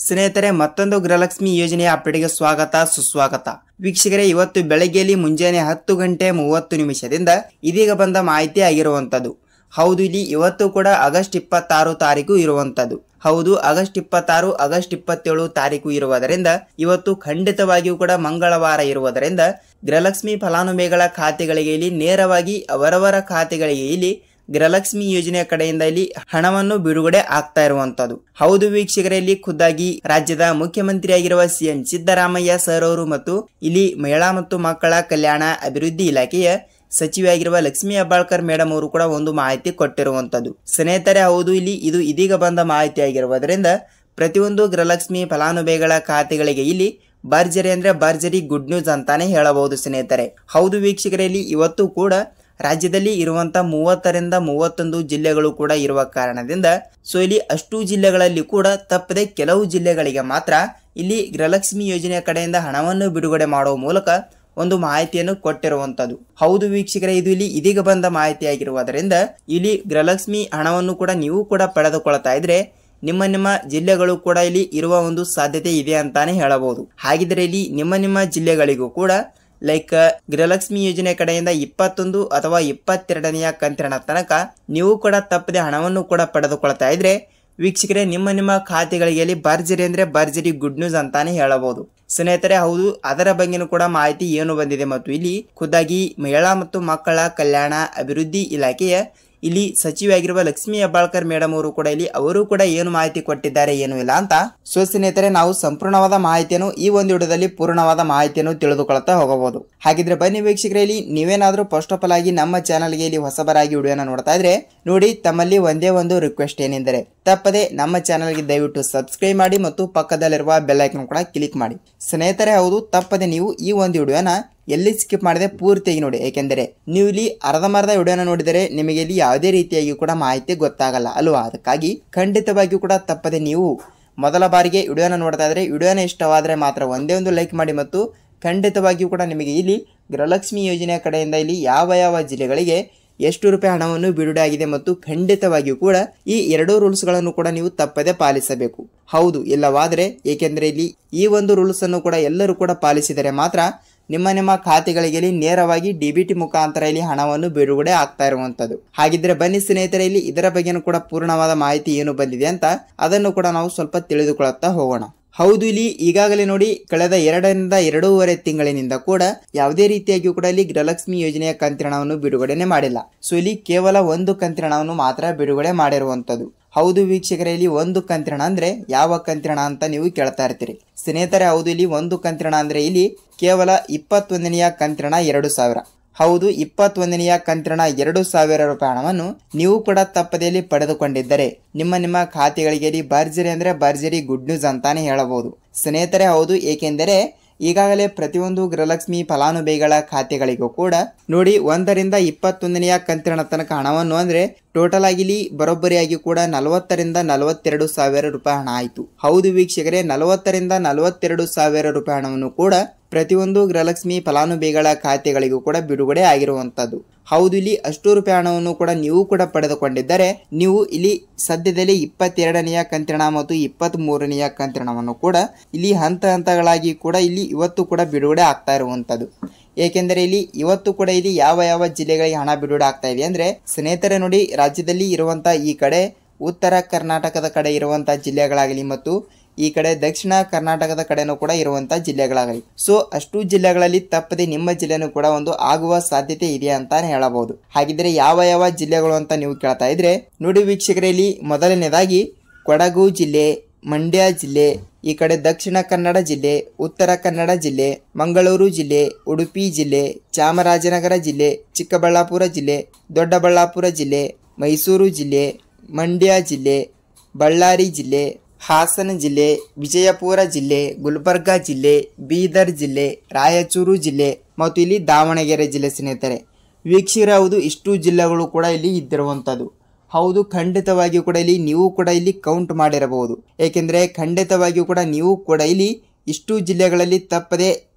ಸ್ನೇಹಿತರೆ, ಮತ್ತೊಂದು ಗೃಹಲಕ್ಷ್ಮಿ ಯೋಜನೆಯ ಅಪ್ಡೇಟ್ಗೆ ಸ್ವಾಗತ ಸುಸ್ವಾಗತ. ವೀಕ್ಷಕರೇ, ಇವತ್ತು ಬೆಳಗ್ಗೆಯಲ್ಲಿ ಮುಂಜಾನೆ 10 ಗಂಟೆ 30 ನಿಮಿಷದಿಂದ ಇದೀಗ ಬಂದ ಮಾಹಿತಿ ಆಗಿರುವಂತದ್ದು. ಹೌದು, ಇಲ್ಲಿ ಇವತ್ತು ಕೂಡ ಆಗಸ್ಟ್ 26 ತಾರೀಕು ಇರುವಂತದ್ದು. ಹೌದು, ಆಗಸ್ಟ್ 26, ಆಗಸ್ಟ್ 27 ತಾರೀಕು ಇರುವುದರಿಂದ ಇವತ್ತು ಖಂಡಿತವಾಗಿಯೂ ಕೂಡ ಮಂಗಳವಾರ ಇರುವುದರಿಂದ ಗೃಹಲಕ್ಷ್ಮಿ ಫಲಾನುಭವಿಗಳ ಖಾತೆಗಳಿಗೆ ಇಲ್ಲಿ ನೇರವಾಗಿ ಅವರವರ ಖಾತೆಗಳಿಗೆ ಇಲ್ಲಿ ಗೃಹಲಕ್ಷ್ಮಿ ಯೋಜನೆಯ ಕಡೆಯಿಂದ ಇಲ್ಲಿ ಹಣವನ್ನು ಬಿಡುಗಡೆ ಆಗ್ತಾ ಇರುವಂತದ್ದು. ಹೌದು ವೀಕ್ಷಕರೇ, ಇಲ್ಲಿ ಖುದ್ದಾಗಿ ರಾಜ್ಯದ ಮುಖ್ಯಮಂತ್ರಿಯಾಗಿರುವ ಸಿಎಂ ಸಿದ್ದರಾಮಯ್ಯ ಸರ್ ಅವರು ಮತ್ತು ಇಲ್ಲಿ ಮಹಿಳಾ ಮತ್ತು ಮಕ್ಕಳ ಕಲ್ಯಾಣ ಅಭಿವೃದ್ಧಿ ಇಲಾಖೆಯ ಸಚಿವೆಯಾಗಿರುವ ಲಕ್ಷ್ಮೀ ಹೆಬ್ಬಾಳ್ಕರ್ ಮೇಡಮ್ ಅವರು ಕೂಡ ಒಂದು ಮಾಹಿತಿ ಕೊಟ್ಟಿರುವಂತದ್ದು. ಸ್ನೇಹಿತರೆ, ಹೌದು, ಇಲ್ಲಿ ಇದು ಇದೀಗ ಬಂದ ಮಾಹಿತಿ ಆಗಿರುವುದರಿಂದ ಪ್ರತಿಯೊಂದು ಗೃಹಲಕ್ಷ್ಮಿ ಫಲಾನುಭವಿಗಳ ಖಾತೆಗಳಿಗೆ ಇಲ್ಲಿ ಭರ್ಜರಿ ಅಂದ್ರೆ ಭರ್ಜರಿ ಗುಡ್ ನ್ಯೂಸ್ ಅಂತಾನೆ ಹೇಳಬಹುದು ಸ್ನೇಹಿತರೆ. ಹೌದು ವೀಕ್ಷಕರೇ, ಇಲ್ಲಿ ಇವತ್ತು ಕೂಡ ರಾಜ್ಯದಲ್ಲಿ ಇರುವಂತಹ 30ರಿಂದ 31 ಜಿಲ್ಲೆಗಳು ಕೂಡ ಇರುವ ಕಾರಣದಿಂದ ಇಲ್ಲಿ ಅಷ್ಟು ಜಿಲ್ಲೆಗಳಲ್ಲಿ ಕೂಡ ತಪ್ಪದೆ ಕೆಲವು ಜಿಲ್ಲೆಗಳಿಗೆ ಮಾತ್ರ ಇಲ್ಲಿ ಗೃಹಲಕ್ಷ್ಮಿ ಯೋಜನೆಯ ಕಡೆಯಿಂದ ಹಣವನ್ನು ಬಿಡುಗಡೆ ಮಾಡುವ ಮೂಲಕ ಒಂದು ಮಾಹಿತಿಯನ್ನು ಕೊಟ್ಟಿರುವಂತದ್ದು. ಹೌದು ವೀಕ್ಷಕರೇ, ಇದು ಇಲ್ಲಿ ಇದೀಗ ಬಂದ ಮಾಹಿತಿ ಆಗಿರುವುದರಿಂದ ಇಲ್ಲಿ ಗೃಹಲಕ್ಷ್ಮಿ ಹಣವನ್ನು ಕೂಡ ನೀವು ಕೂಡ ಪಡೆದುಕೊಳ್ತಾ ಇದ್ರೆ ನಿಮ್ಮ ಜಿಲ್ಲೆಗಳು ಕೂಡ ಇಲ್ಲಿ ಇರುವ ಒಂದು ಸಾಧ್ಯತೆ ಇದೆ ಅಂತಾನೆ ಹೇಳಬಹುದು. ಹಾಗಿದ್ರೆ ಇಲ್ಲಿ ನಿಮ್ಮ ಜಿಲ್ಲೆಗಳಿಗೂ ಕೂಡ ಗೃಹಲಕ್ಷ್ಮಿ ಯೋಜನೆ ಕಡೆಯಿಂದ 21 ಅಥವಾ 22ನೆಯ ಕಂತಿನ ತನಕ ನೀವು ಕೂಡ ತಪ್ಪದೆ ಹಣವನ್ನು ಕೂಡ ಪಡೆದುಕೊಳ್ತಾ ಇದ್ರೆ ವೀಕ್ಷಕರೇ, ನಿಮ್ಮ ಖಾತೆಗಳಿಗೆ ಭರ್ಜರಿ ಅಂದ್ರೆ ಭರ್ಜರಿ ಗುಡ್ ನ್ಯೂಸ್ ಅಂತಾನೆ ಹೇಳಬಹುದು ಸ್ನೇಹಿತರೆ. ಹೌದು, ಅದರ ಬಗ್ಗೆನೂ ಕೂಡ ಮಾಹಿತಿ ಏನು ಬಂದಿದೆ ಮತ್ತು ಇಲ್ಲಿ ಖುದ್ದಾಗಿ ಮಹಿಳಾ ಮತ್ತು ಮಕ್ಕಳ ಕಲ್ಯಾಣ ಅಭಿವೃದ್ಧಿ ಇಲಾಖೆಯ ಇಲ್ಲಿ ಸಚಿವೆಯಾಗಿರುವ ಲಕ್ಷ್ಮೀ ಹೆಬ್ಬಾಳ್ಕರ್ ಮೇಡಮ್ ಅವರು ಕೂಡ ಇಲ್ಲಿ ಅವರು ಕೂಡ ಏನು ಮಾಹಿತಿ ಕೊಟ್ಟಿದ್ದಾರೆ ಏನು ಇಲ್ಲ ಅಂತ ಸ್ನೇಹಿತರೆ ನಾವು ಸಂಪೂರ್ಣವಾದ ಮಾಹಿತಿಯನ್ನು ಈ ಒಂದು ವಿಡಿಯೋದಲ್ಲಿ ಪೂರ್ಣವಾದ ಮಾಹಿತಿಯನ್ನು ತಿಳಿದುಕೊಳ್ತಾ ಹೋಗಬಹುದು. ಹಾಗಿದ್ರೆ ಬನ್ನಿ ವೀಕ್ಷಕರೇ, ಇಲ್ಲಿ ನೀವೇನಾದ್ರೂ ಫಸ್ಟ್ ಆಫ್ ಆಲ್ ಆಗಿ ನಮ್ಮ ಚಾನಲ್ಗೆ ಇಲ್ಲಿ ಹೊಸಬರಾಗಿ ವಿಡಿಯೋನ ನೋಡ್ತಾ ಇದ್ರೆ ನೋಡಿ, ತಮ್ಮಲ್ಲಿ ಒಂದೇ ಒಂದು ರಿಕ್ವೆಸ್ಟ್ ಏನೆಂದರೆ ತಪ್ಪದೆ ನಮ್ಮ ಚಾನಲ್ಗೆ ದಯವಿಟ್ಟು ಸಬ್ಸ್ಕ್ರೈಬ್ ಮಾಡಿ ಮತ್ತು ಪಕ್ಕದಲ್ಲಿರುವ ಬೆಲ್ ಐಕಾನ್ ಕೂಡ ಕ್ಲಿಕ್ ಮಾಡಿ ಸ್ನೇಹಿತರೆ. ಹೌದು, ತಪ್ಪದೆ ನೀವು ಈ ಒಂದು ವಿಡಿಯೋನ ಎಲ್ಲಿ ಸ್ಕಿಪ್ ಮಾಡದೆ ಪೂರ್ತಿಯಾಗಿ ನೋಡಿ, ಏಕೆಂದರೆ ನೀವು ಇಲ್ಲಿ ಅರ್ಧಂಬರ್ಧ ವಿಡಿಯೋನ ನೋಡಿದರೆ ನಿಮಗೆ ಇಲ್ಲಿ ಯಾವುದೇ ರೀತಿಯಾಗಿ ಕೂಡ ಮಾಹಿತಿ ಗೊತ್ತಾಗಲ್ಲ ಅಲ್ವಾ. ಅದಕ್ಕಾಗಿ ಖಂಡಿತವಾಗಿಯೂ ಕೂಡ ತಪ್ಪದೆ ನೀವು ಮೊದಲ ಬಾರಿಗೆ ವಿಡಿಯೋನ ನೋಡ್ತಾ ಇದ್ರೆ ವಿಡಿಯೋನ ಇಷ್ಟವಾದರೆ ಮಾತ್ರ ಒಂದೇ ಒಂದು ಲೈಕ್ ಮಾಡಿ ಮತ್ತು ಖಂಡಿತವಾಗಿಯೂ ಕೂಡ ನಿಮಗೆ ಇಲ್ಲಿ ಗೃಹಲಕ್ಷ್ಮಿ ಯೋಜನೆಯ ಕಡೆಯಿಂದ ಇಲ್ಲಿ ಯಾವ ಜಿಲ್ಲೆಗಳಿಗೆ ಎಷ್ಟು ರೂಪಾಯಿ ಹಣವನ್ನು ಬಿಡುಗಡೆ ಆಗಿದೆ ಮತ್ತು ಖಂಡಿತವಾಗಿಯೂ ಕೂಡ ಈ 2 ರೂಲ್ಸ್ಗಳನ್ನು ಕೂಡ ನೀವು ತಪ್ಪದೆ ಪಾಲಿಸಬೇಕು. ಹೌದು, ಇಲ್ಲವಾದರೆ ಏಕೆಂದರೆ ಇಲ್ಲಿ ಈ ಒಂದು ರೂಲ್ಸ್ ಅನ್ನು ಕೂಡ ಎಲ್ಲರೂ ಕೂಡ ಪಾಲಿಸಿದರೆ ಮಾತ್ರ ನಿಮ್ಮ ಖಾತೆಗಳಿಗೆ ನೇರವಾಗಿ ಡಿಬಿಟಿ ಮುಖಾಂತರ ಇಲ್ಲಿ ಹಣವನ್ನು ಬಿಡುಗಡೆ ಆಗ್ತಾ ಇರುವಂತದ್ದು. ಹಾಗಿದ್ರೆ ಬನ್ನಿ ಸ್ನೇಹಿತರೆ, ಇಲ್ಲಿ ಇದರ ಬಗ್ಗೆನೂ ಕೂಡ ಪೂರ್ಣವಾದ ಮಾಹಿತಿ ಏನು ಬಂದಿದೆ ಅಂತ ಅದನ್ನು ಕೂಡ ನಾವು ಸ್ವಲ್ಪ ತಿಳಿದುಕೊಳ್ಳುತ್ತಾ ಹೋಗೋಣ. ಹೌದು, ಇಲ್ಲಿ ಈಗಾಗಲೇ ನೋಡಿ ಕಳೆದ 2 ರಿಂದ 2.5 ತಿಂಗಳಿನಿಂದ ಕೂಡ ಯಾವುದೇ ರೀತಿಯಾಗಿಯೂ ಕೂಡ ಇಲ್ಲಿ ಗೃಹಲಕ್ಷ್ಮಿ ಯೋಜನೆಯ ಕಂತಿನವನ್ನು ಬಿಡುಗಡೆನೆ ಮಾಡಿಲ್ಲ. ಇಲ್ಲಿ ಕೇವಲ ಒಂದು ಕಂತಿನವನ್ನು ಮಾತ್ರ ಬಿಡುಗಡೆ ಮಾಡಿರುವಂತದ್ದು. ಹೌದು ವೀಕ್ಷಕರೇ, ಇಲ್ಲಿ ಒಂದು ಕಂತಿನ ಅಂದ್ರೆ ಯಾವ ಕಂತಿನ ಅಂತ ನೀವು ಕೇಳ್ತಾ ಇರ್ತೀರಿ ಸ್ನೇಹಿತರೆ. ಹೌದು, ಇಲ್ಲಿ ಒಂದು ಕಂತಿನ ಅಂದ್ರೆ ಇಲ್ಲಿ ಕೇವಲ 21ನೆಯ ಕಂತಿನ 2,000. ಹೌದು, 21ನೆಯ ಕಂತಿನ 2,000 ರೂಪಾಯಿ ಹಣವನ್ನು ನೀವು ಕೂಡ ತಪ್ಪದೆಯಲ್ಲಿ ಪಡೆದುಕೊಂಡಿದ್ದರೆ ನಿಮ್ಮ ಖಾತೆಗಳಿಗೆ ಭರ್ಜರಿ ಅಂದ್ರೆ ಭರ್ಜರಿ ಗುಡ್ ನ್ಯೂಸ್ ಅಂತಾನೆ ಹೇಳಬಹುದು ಸ್ನೇಹಿತರೆ. ಹೌದು, ಏಕೆಂದರೆ ಈಗಾಗಲೇ ಪ್ರತಿಯೊಂದು ಗೃಹಲಕ್ಷ್ಮಿ ಫಲಾನುಭವಿಗಳ ಖಾತೆಗಳಿಗೂ ಕೂಡ ನೋಡಿ 1 ರಿಂದ 21ನೆಯ ಕಂತಿನ ತನಕ ಹಣವನ್ನು ಅಂದ್ರೆ ಟೋಟಲ್ ಆಗಿ ಇಲ್ಲಿ ಬರೋಬ್ಬರಿಯಾಗಿ ಕೂಡ 40 ರಿಂದ 42 ಸಾವಿರ ರೂಪಾಯಿ ಹಣ ಆಯಿತು. ಹೌದು ವೀಕ್ಷಕರೇ, 40 ರಿಂದ 42 ಸಾವಿರ ರೂಪಾಯಿ ಹಣವನ್ನು ಕೂಡ ಪ್ರತಿಯೊಂದು ಗೃಹಲಕ್ಷ್ಮಿ ಫಲಾನುಭವಿಗಳ ಖಾತೆಗಳಿಗೂ ಕೂಡ ಬಿಡುಗಡೆ ಆಗಿರುವಂತದ್ದು. ಹೌದು, ಇಲ್ಲಿ ಅಷ್ಟು ರೂಪಾಯಿ ಹಣವನ್ನು ಕೂಡ ನೀವು ಕೂಡ ಪಡೆದುಕೊಂಡಿದ್ದರೆ ನೀವು ಇಲ್ಲಿ ಸದ್ಯದಲ್ಲಿ 22ನೆಯ ಕಂತಿನ ಮತ್ತು 23ನೆಯ ಕಂತಿನವನ್ನು ಕೂಡ ಇಲ್ಲಿ ಹಂತಗಳಾಗಿ ಕೂಡ ಇಲ್ಲಿ ಇವತ್ತು ಕೂಡ ಬಿಡುಗಡೆ ಆಗ್ತಾ ಇರುವಂತದ್ದು. ಏಕೆಂದರೆ ಇಲ್ಲಿ ಇವತ್ತು ಕೂಡ ಇಲ್ಲಿ ಯಾವ ಜಿಲ್ಲೆಗಳಿಗೆ ಹಣ ಬಿಡುಗಡೆ ಆಗ್ತಾ ಇದೆ ಅಂದ್ರೆ ಸ್ನೇಹಿತರೆ ನೋಡಿ, ರಾಜ್ಯದಲ್ಲಿ ಇರುವಂತಹ ಈ ಕಡೆ ಉತ್ತರ ಕರ್ನಾಟಕದ ಕಡೆ ಇರುವಂತಹ ಜಿಲ್ಲೆಗಳಾಗಲಿ ಮತ್ತು ಈ ಕಡೆ ದಕ್ಷಿಣ ಕರ್ನಾಟಕದ ಕಡೆನೂ ಕೂಡ ಇರುವಂತಹ ಜಿಲ್ಲೆಗಳಾಗಲಿ ಅಷ್ಟು ಜಿಲ್ಲೆಗಳಲ್ಲಿ ತಪ್ಪದೆ ನಿಮ್ಮ ಜಿಲ್ಲೆನೂ ಕೂಡ ಒಂದು ಆಗುವ ಸಾಧ್ಯತೆ ಇದೆ ಅಂತಾನೆ ಹೇಳಬಹುದು. ಹಾಗಿದ್ರೆ ಯಾವ ಜಿಲ್ಲೆಗಳು ಅಂತ ನೀವು ಕೇಳ್ತಾ ಇದ್ರೆ ನೋಡಿ ವೀಕ್ಷಕರೇ, ಇಲ್ಲಿ ಮೊದಲನೇದಾಗಿ ಕೊಡಗು ಜಿಲ್ಲೆ, ಮಂಡ್ಯ ಜಿಲ್ಲೆ, ಈ ಕಡೆ ದಕ್ಷಿಣ ಕನ್ನಡ ಜಿಲ್ಲೆ, ಉತ್ತರ ಕನ್ನಡ ಜಿಲ್ಲೆ, ಮಂಗಳೂರು ಜಿಲ್ಲೆ, ಉಡುಪಿ ಜಿಲ್ಲೆ, ಚಾಮರಾಜನಗರ ಜಿಲ್ಲೆ, ಚಿಕ್ಕಬಳ್ಳಾಪುರ ಜಿಲ್ಲೆ, ದೊಡ್ಡಬಳ್ಳಾಪುರ ಜಿಲ್ಲೆ, ಮೈಸೂರು ಜಿಲ್ಲೆ, ಮಂಡ್ಯ ಜಿಲ್ಲೆ, ಬಳ್ಳಾರಿ ಜಿಲ್ಲೆ, ಹಾಸನ ಜಿಲ್ಲೆ, ವಿಜಯಪುರ ಜಿಲ್ಲೆ, ಗುಲ್ಬರ್ಗಾ ಜಿಲ್ಲೆ, ಬೀದರ್ ಜಿಲ್ಲೆ, ರಾಯಚೂರು ಜಿಲ್ಲೆ ಮತ್ತು ಇಲ್ಲಿ ದಾವಣಗೆರೆ ಜಿಲ್ಲೆ ಸ್ನೇಹಿತರೆ. ವೀಕ್ಷಕರೇ, ಹೌದು, ಇಷ್ಟು ಜಿಲ್ಲೆಗಳು ಕೂಡ ಇಲ್ಲಿ ಇದ್ದಿರುವಂತದ್ದು. ಹೌದು, ಖಂಡಿತವಾಗಿಯೂ ಕೂಡ ಇಲ್ಲಿ ನೀವು ಕೂಡ ಇಲ್ಲಿ ಕೌಂಟ್ ಮಾಡಿರಬಹುದು. ಏಕೆಂದರೆ ಖಂಡಿತವಾಗಿಯೂ ಕೂಡ ನೀವು ಕೂಡ ಇಲ್ಲಿ ಇಷ್ಟು ಜಿಲ್ಲೆಗಳಲ್ಲಿ ತಪ್ಪದೆ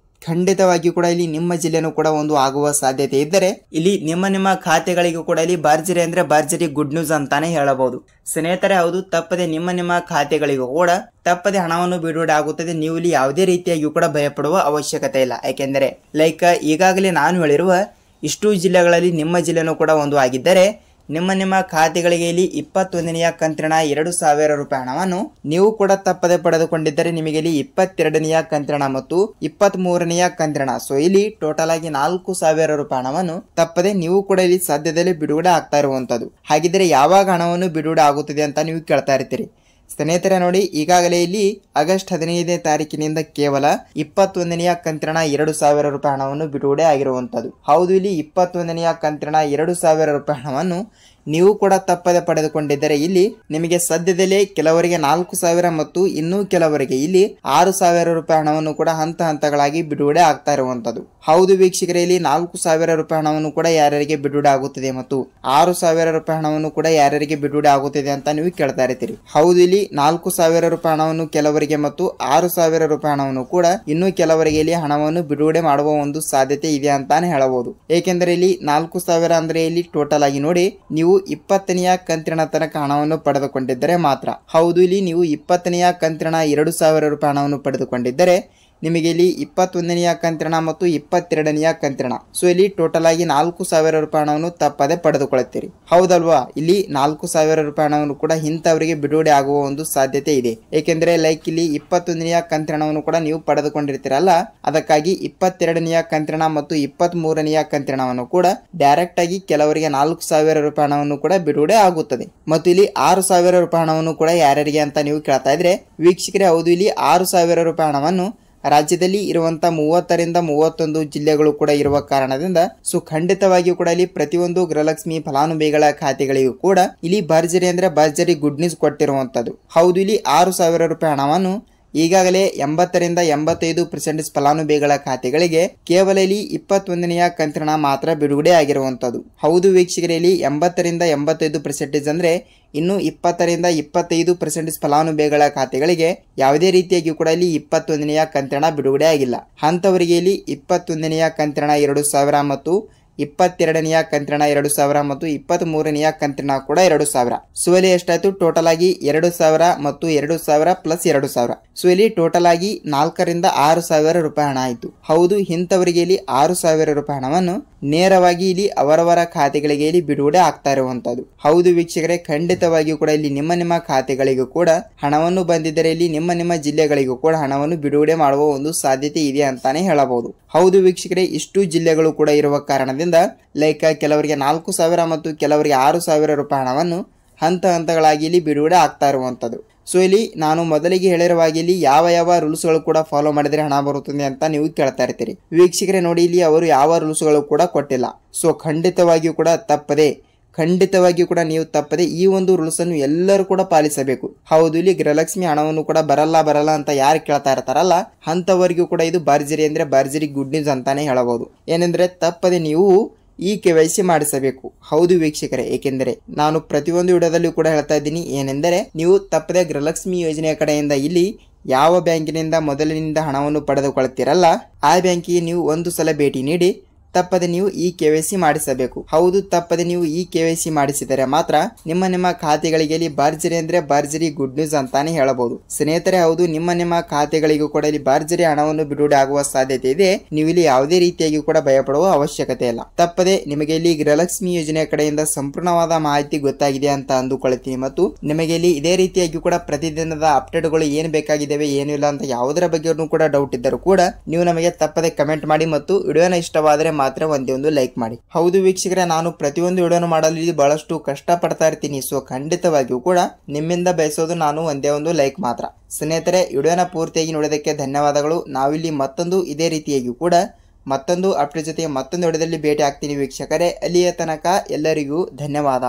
ಖಂಡಿತವಾಗಿಯೂ ಕೂಡ ಇಲ್ಲಿ ನಿಮ್ಮ ಜಿಲ್ಲೆನೂ ಕೂಡ ಒಂದು ಆಗುವ ಸಾಧ್ಯತೆ ಇದ್ದರೆ ಇಲ್ಲಿ ನಿಮ್ಮ ಖಾತೆಗಳಿಗೂ ಕೂಡ ಇಲ್ಲಿ ಭರ್ಜರಿ ಅಂದ್ರೆ ಭರ್ಜರಿ ಗುಡ್ ನ್ಯೂಸ್ ಅಂತಾನೆ ಹೇಳಬಹುದು. ಸ್ನೇಹಿತರೆ ಹೌದು, ತಪ್ಪದೆ ನಿಮ್ಮ ಖಾತೆಗಳಿಗೂ ಕೂಡ ತಪ್ಪದೆ ಹಣವನ್ನು ಬಿಡುಗಡೆ ಆಗುತ್ತದೆ. ನೀವು ಇಲ್ಲಿ ಯಾವುದೇ ರೀತಿಯಾಗಿಯೂ ಕೂಡ ಭಯಪಡುವ ಅವಶ್ಯಕತೆ ಇಲ್ಲ. ಯಾಕೆಂದರೆ ಈಗಾಗಲೇ ನಾನು ಹೇಳಿರುವ ಇಷ್ಟು ಜಿಲ್ಲೆಗಳಲ್ಲಿ ನಿಮ್ಮ ಜಿಲ್ಲೆನೂ ಕೂಡ ಒಂದು ಆಗಿದ್ದರೆ ನಿಮ್ಮ ಖಾತೆಗಳಿಗೆ ಇಲ್ಲಿ 21ನೆಯ ಕಂತಿನ 2,000 ರೂಪಾಯಿ ಹಣವನ್ನು ನೀವು ಕೂಡ ತಪ್ಪದೆ ಪಡೆದುಕೊಂಡಿದ್ದರೆ ನಿಮಗೆ ಇಲ್ಲಿ 22ನೆಯ ಕಂತಿನ ಮತ್ತು 23ನೆಯ ಕಂತಿನ ಸೊ ಇಲ್ಲಿ ಟೋಟಲ್ ಆಗಿ 4,000 ರೂಪಾಯಿ ಹಣವನ್ನು ತಪ್ಪದೆ ನೀವು ಕೂಡ ಇಲ್ಲಿ ಸದ್ಯದಲ್ಲಿ ಬಿಡುಗಡೆ ಆಗ್ತಾ ಇರುವಂತದ್ದು. ಹಾಗಿದ್ರೆ ಯಾವಾಗ ಹಣವನ್ನು ಬಿಡುಗಡೆ ಆಗುತ್ತದೆ ಅಂತ ನೀವು ಕೇಳ್ತಾ ಇರ್ತೀರಿ. ಸ್ನೇಹಿತರೆ ನೋಡಿ, ಈಗಾಗಲೇ ಇಲ್ಲಿ ಆಗಸ್ಟ್ 15ನೇ ತಾರೀಕಿನಿಂದ ಕೇವಲ 21ನೆಯ ಕಂತಿನ 2,000 ರೂಪಾಯಿ ಹಣವನ್ನು ಬಿಡುಗಡೆ ಆಗಿರುವಂತದ್ದು. ಹೌದು, ಇಲ್ಲಿ 21ನೆಯ ಕಂತಿನ 2,000 ರೂಪಾಯಿ ಹಣವನ್ನು ನೀವು ಕೂಡ ತಪ್ಪದೆ ಪಡೆದುಕೊಂಡಿದ್ದರೆ ಇಲ್ಲಿ ನಿಮಗೆ ಸದ್ಯದಲ್ಲೇ ಕೆಲವರಿಗೆ 4,000 ಮತ್ತು ಇನ್ನೂ ಕೆಲವರಿಗೆ ಇಲ್ಲಿ 6,000 ರೂಪಾಯಿ ಹಣವನ್ನು ಕೂಡ ಹಂತ ಹಂತಗಳಾಗಿ ಬಿಡುಗಡೆ ಆಗ್ತಾ ಇರುವಂತದ್ದು. ಹೌದು ವೀಕ್ಷಕರೇ, ಇಲ್ಲಿ 4,000 ರೂಪಾಯಿ ಹಣವನ್ನು ಕೂಡ ಯಾರ್ಯಾರಿಗೆ ಬಿಡುಗಡೆ ಆಗುತ್ತದೆ ಮತ್ತು 6,000 ರೂಪಾಯಿ ಹಣವನ್ನು ಕೂಡ ಯಾರ್ಯಾರಿಗೆ ಬಿಡುಗಡೆ ಆಗುತ್ತದೆ ಅಂತ ನೀವು ಕೇಳ್ತಾ ಇರ್ತೀರಿ. ಹೌದು, ಇಲ್ಲಿ 4,000 ರೂಪಾಯಿ ಹಣವನ್ನು ಕೆಲವರಿಗೆ ಮತ್ತು 6,000 ರೂಪಾಯಿ ಹಣವನ್ನು ಕೂಡ ಇನ್ನೂ ಕೆಲವರಿಗೆ ಇಲ್ಲಿ ಹಣವನ್ನು ಬಿಡುಗಡೆ ಮಾಡುವ ಒಂದು ಸಾಧ್ಯತೆ ಇದೆ ಅಂತಾನೆ ಹೇಳಬಹುದು. ಏಕೆಂದರೆ ಇಲ್ಲಿ 4,000 ಅಂದ್ರೆ ಇಲ್ಲಿ ಟೋಟಲ್ ಆಗಿ ನೋಡಿ ನೀವು 20ನೆಯ ಕಂತಿನ ತನಕ ಹಣವನ್ನು ಪಡೆದುಕೊಂಡಿದ್ದರೆ ಮಾತ್ರ. ಹೌದು, ಇಲ್ಲಿ ನೀವು 20ನೆಯ ಕಂತಿನ 2,000 ರೂಪಾಯಿ ಹಣವನ್ನು ಪಡೆದುಕೊಂಡಿದ್ದರೆ ನಿಮಗೆ ಇಲ್ಲಿ 21ನೆಯ ಕಂತಿನ ಮತ್ತು 22ನೆಯ ಕಂತಿನ ಸೊ ಇಲ್ಲಿ ಟೋಟಲ್ ಆಗಿ 4,000 ರೂಪಾಯಿ ಹಣವನ್ನು ತಪ್ಪದೆ ಪಡೆದುಕೊಳ್ಳುತ್ತೀರಿ. ಹೌದಲ್ವಾ? ಇಲ್ಲಿ 4,000 ರೂಪಾಯಿ ಹಣವನ್ನು ಕೂಡ ಇಂಥವರಿಗೆ ಬಿಡುಗಡೆ ಆಗುವ ಒಂದು ಸಾಧ್ಯತೆ ಇದೆ. ಏಕೆಂದ್ರೆ ಇಲ್ಲಿ 21ನೆಯ ಕಂತಿನವನ್ನು ಕೂಡ ನೀವು ಪಡೆದುಕೊಂಡಿರ್ತೀರಲ್ಲ, ಅದಕ್ಕಾಗಿ 22ನೆಯ ಕಂತಿನ ಮತ್ತು 23ನೆಯ ಕಂತಿನವನ್ನು ಕೂಡ ಡೈರೆಕ್ಟ್ ಆಗಿ ಕೆಲವರಿಗೆ 4,000 ರೂಪಾಯಿ ಹಣವನ್ನು ಕೂಡ ಬಿಡುಗಡೆ ಆಗುತ್ತದೆ. ಮತ್ತು ಇಲ್ಲಿ 6,000 ರೂಪಾಯಿ ಹಣವನ್ನು ಕೂಡ ಯಾರ್ಯಾರಿಗೆ ಅಂತ ನೀವು ಕೇಳ್ತಾ ಇದ್ರೆ ವೀಕ್ಷಕರೇ, ಹೌದು, ಇಲ್ಲಿ 6,000 ರೂಪಾಯಿ ಹಣವನ್ನು ರಾಜ್ಯದಲ್ಲಿ ಇರುವಂತಹ 30ರಿಂದ 31 ಜಿಲ್ಲೆಗಳು ಕೂಡ ಇರುವ ಕಾರಣದಿಂದ ಸೊ ಖಂಡಿತವಾಗಿಯೂ ಕೂಡ ಇಲ್ಲಿ ಪ್ರತಿಯೊಂದು ಗೃಹಲಕ್ಷ್ಮಿ ಫಲಾನುಭವಿಗಳ ಖಾತೆಗಳಿಗೂ ಕೂಡ ಇಲ್ಲಿ ಭರ್ಜರಿ ಅಂದ್ರೆ ಭರ್ಜರಿ ಗುಡ್ ನ್ಯೂಸ್ ಕೊಟ್ಟಿರುವಂತದ್ದು. ಹೌದು, ಇಲ್ಲಿ 6,000 ರೂಪಾಯಿ ಹಣವನ್ನು ಈಗಾಗಲೇ 80ರಿಂದ 85% ಫಲಾನುಭವಿಗಳ ಖಾತೆಗಳಿಗೆ ಕೇವಲ ಇಲ್ಲಿ 21ನೆಯ ಕಂತಿನ ಮಾತ್ರ ಬಿಡುಗಡೆ ಆಗಿರುವಂತದ್ದು. ಹೌದು ವೀಕ್ಷಕರೇ, ಇಲ್ಲಿ 80ರಿಂದ 85% ಅಂದ್ರೆ ಇನ್ನು 20ರಿಂದ 25% ಫಲಾನುಭವಿಗಳ ಖಾತೆಗಳಿಗೆ ಯಾವುದೇ ರೀತಿಯಾಗಿ ಕೂಡ ಇಲ್ಲಿ 21ನೆಯ ಕಂತಿನ ಬಿಡುಗಡೆ ಆಗಿಲ್ಲ. ಅಂತವರಿಗೆ ಇಲ್ಲಿ 21ನೆಯ ಕಂತಿನ 2,000 ಮತ್ತು 22ನೆಯ ಕಂತಿನ 2,000 ಮತ್ತು 23ನೆಯ ಕಂತಿನ ಕೂಡ 2,000 ಸೊ ಇಲ್ಲಿ ಎಷ್ಟಾಯ್ತು? ಟೋಟಲ್ ಆಗಿ 2,000 ಮತ್ತು 2,000 ಪ್ಲಸ್ 2,000 ಸೊ ಇಲ್ಲಿ ಟೋಟಲ್ ಆಗಿ 4ರಿಂದ 6,000 ರೂಪಾಯಿ ಹಣ ಆಯ್ತು. ಹೌದು, ಇಂಥವರಿಗೆ ಇಲ್ಲಿ 6,000 ರೂಪಾಯಿ ಹಣವನ್ನು ನೇರವಾಗಿ ಇಲ್ಲಿ ಅವರವರ ಖಾತೆಗಳಿಗೆ ಇಲ್ಲಿ ಬಿಡುಗಡೆ ಆಗ್ತಾ ಇರುವಂತದ್ದು. ಹೌದು ವೀಕ್ಷಕರೇ, ಖಂಡಿತವಾಗಿಯೂ ಕೂಡ ಇಲ್ಲಿ ನಿಮ್ಮ ಖಾತೆಗಳಿಗೂ ಕೂಡ ಹಣವನ್ನು ಬಂದಿದ್ದರೆ ಇಲ್ಲಿ ನಿಮ್ಮ ಜಿಲ್ಲೆಗಳಿಗೂ ಕೂಡ ಹಣವನ್ನು ಬಿಡುಗಡೆ ಮಾಡುವ ಒಂದು ಸಾಧ್ಯತೆ ಇದೆ ಅಂತಾನೆ ಹೇಳಬಹುದು. ಹೌದು ವೀಕ್ಷಕರೇ, ಇಷ್ಟು ಜಿಲ್ಲೆಗಳು ಕೂಡ ಇರುವ ಕಾರಣದಿಂದ ಕೆಲವರಿಗೆ 4,000 ಮತ್ತು ಕೆಲವರಿಗೆ 6,000 ರೂಪಾಯಿ ಹಣವನ್ನು ಹಂತ ಹಂತಗಳಾಗಿ ಇಲ್ಲಿ ಬಿಡುಗಡೆ ಆಗ್ತಾ ಇರುವಂತದ್ದು. ಸೊ ಇಲ್ಲಿ ನಾನು ಮೊದಲಿಗೆ ಹೇಳಿರುವ ಹಾಗೆ ಇಲ್ಲಿ ಯಾವ ರೂಲ್ಸ್ ಗಳು ಕೂಡ ಫಾಲೋ ಮಾಡಿದ್ರೆ ಹಣ ಬರುತ್ತದೆ ಅಂತ ನೀವು ಕೇಳ್ತಾ ಇರ್ತೀರಿ. ವೀಕ್ಷಕರೇ ನೋಡಿ, ಇಲ್ಲಿ ಅವರು ಯಾವ ರೂಲ್ಸ್ ಗಳು ಕೂಡ ಕೊಟ್ಟಿಲ್ಲ. ಸೊ ಖಂಡಿತವಾಗಿಯೂ ಕೂಡ ನೀವು ತಪ್ಪದೆ ಈ ಒಂದು ರೂಲ್ಸ್ ಅನ್ನು ಎಲ್ಲರೂ ಕೂಡ ಪಾಲಿಸಬೇಕು. ಹೌದು, ಇಲ್ಲಿ ಗೃಹಲಕ್ಷ್ಮಿ ಹಣವನ್ನು ಕೂಡ ಬರಲ್ಲ ಅಂತ ಯಾರು ಕೇಳ್ತಾ ಇರ್ತಾರಲ್ಲ, ಅಂತವರಿಗೂ ಕೂಡ ಇದು ಭರ್ಜರಿ ಅಂದ್ರೆ ಭರ್ಜರಿ ಗುಡ್ ನ್ಯೂಸ್ ಅಂತಾನೆ ಹೇಳಬಹುದು. ಏನೆಂದ್ರೆ ತಪ್ಪದೆ ನೀವು ಈ KYC ಮಾಡಿಸಬೇಕು. ಹೌದು ವೀಕ್ಷಕರೇ, ಏಕೆಂದರೆ ನಾನು ಪ್ರತಿಯೊಂದು ವಿಡಿಯೋದಲ್ಲಿ ಕೂಡ ಹೇಳ್ತಾ ಇದ್ದೀನಿ, ಏನೆಂದರೆ ನೀವು ತಪ್ಪದೆ ಗೃಹಲಕ್ಷ್ಮಿ ಯೋಜನೆಯ ಕಡೆಯಿಂದ ಇಲ್ಲಿ ಯಾವ ಬ್ಯಾಂಕಿನಿಂದ ಮೊದಲಿನಿಂದ ಹಣವನ್ನು ಪಡೆದುಕೊಳ್ಳುತ್ತೀರಲ್ಲ ಆ ಬ್ಯಾಂಕಿಗೆ ನೀವು ಒಂದು ಸಲ ಭೇಟಿ ನೀಡಿ ತಪ್ಪದೆ ನೀವು ಈ KYC ಮಾಡಿಸಬೇಕು. ಹೌದು, ತಪ್ಪದೆ ನೀವು ಈ KYC ಮಾಡಿಸಿದರೆ ಮಾತ್ರ ನಿಮ್ಮ ಖಾತೆಗಳಿಗೆ ಇಲ್ಲಿ ಭರ್ಜರಿ ಅಂದ್ರೆ ಭರ್ಜರಿ ಗುಡ್ ನ್ಯೂಸ್ ಅಂತಾನೆ ಹೇಳಬಹುದು. ಸ್ನೇಹಿತರೆ ಹೌದು, ನಿಮ್ಮ ಖಾತೆಗಳಿಗೂ ಕೂಡ ಇಲ್ಲಿ ಭರ್ಜರಿ ಹಣವನ್ನು ಬಿಡುಗಡೆ ಆಗುವ ಸಾಧ್ಯತೆ ಇದೆ. ನೀವು ಇಲ್ಲಿ ಯಾವುದೇ ರೀತಿಯಾಗಿ ಕೂಡ ಭಯಪಡುವ ಅವಶ್ಯಕತೆ ಇಲ್ಲ. ತಪ್ಪದೆ ನಿಮಗೆ ಇಲ್ಲಿ ಗೃಹಲಕ್ಷ್ಮಿ ಯೋಜನೆಯ ಕಡೆಯಿಂದ ಸಂಪೂರ್ಣವಾದ ಮಾಹಿತಿ ಗೊತ್ತಾಗಿದೆ ಅಂತ ಅಂದುಕೊಳ್ಳುತ್ತೀನಿ. ಮತ್ತು ನಿಮಗೆ ಇಲ್ಲಿ ಇದೇ ರೀತಿಯಾಗಿ ಕೂಡ ಪ್ರತಿದಿನದ ಅಪ್ಡೇಟ್ಗಳು ಏನು ಬೇಕಾಗಿದ್ದಾವೆ ಏನು ಇಲ್ಲ ಅಂತ ಯಾವುದರ ಬಗ್ಗೆ ಕೂಡ ಡೌಟ್ ಇದ್ದರೂ ಕೂಡ ನೀವು ನಮಗೆ ತಪ್ಪದೆ ಕಮೆಂಟ್ ಮಾಡಿ ಮತ್ತು ವಿಡಿಯೋನ ಇಷ್ಟವಾದರೆ ಮಾತ್ರ ಒಂದೇ ಒಂದು ಲೈಕ್ ಮಾಡಿ. ಹೌದು ವೀಕ್ಷಕರೇ, ನಾನು ಪ್ರತಿಯೊಂದು ವಿಡಿಯೋನ ಮಾಡಲು ಬಹಳಷ್ಟು ಕಷ್ಟ ಪಡ್ತಾ ಇರ್ತೀನಿ. ಸೊ ಖಂಡಿತವಾಗಿಯೂ ಕೂಡ ನಿಮ್ಮಿಂದ ಬಯಸೋದು ನಾನು ಒಂದೇ ಒಂದು ಲೈಕ್ ಮಾತ್ರ. ಸ್ನೇಹಿತರೆ, ವಿಡಿಯೋನ ಪೂರ್ತಿಯಾಗಿ ನೋಡೋದಕ್ಕೆ ಧನ್ಯವಾದಗಳು. ನಾವಿಲ್ಲಿ ಮತ್ತೊಂದು ಇದೇ ರೀತಿಯಾಗಿ ಕೂಡ ಮತ್ತೊಂದು ಅಪ್ಡೇಟ್ ಜೊತೆ ಮತ್ತೊಂದು ವಿಡಿಯೋದಲ್ಲಿ ಭೇಟಿ ಆಗ್ತೀನಿ ವೀಕ್ಷಕರೇ. ಅಲ್ಲಿಯ ತನಕ ಎಲ್ಲರಿಗೂ ಧನ್ಯವಾದ.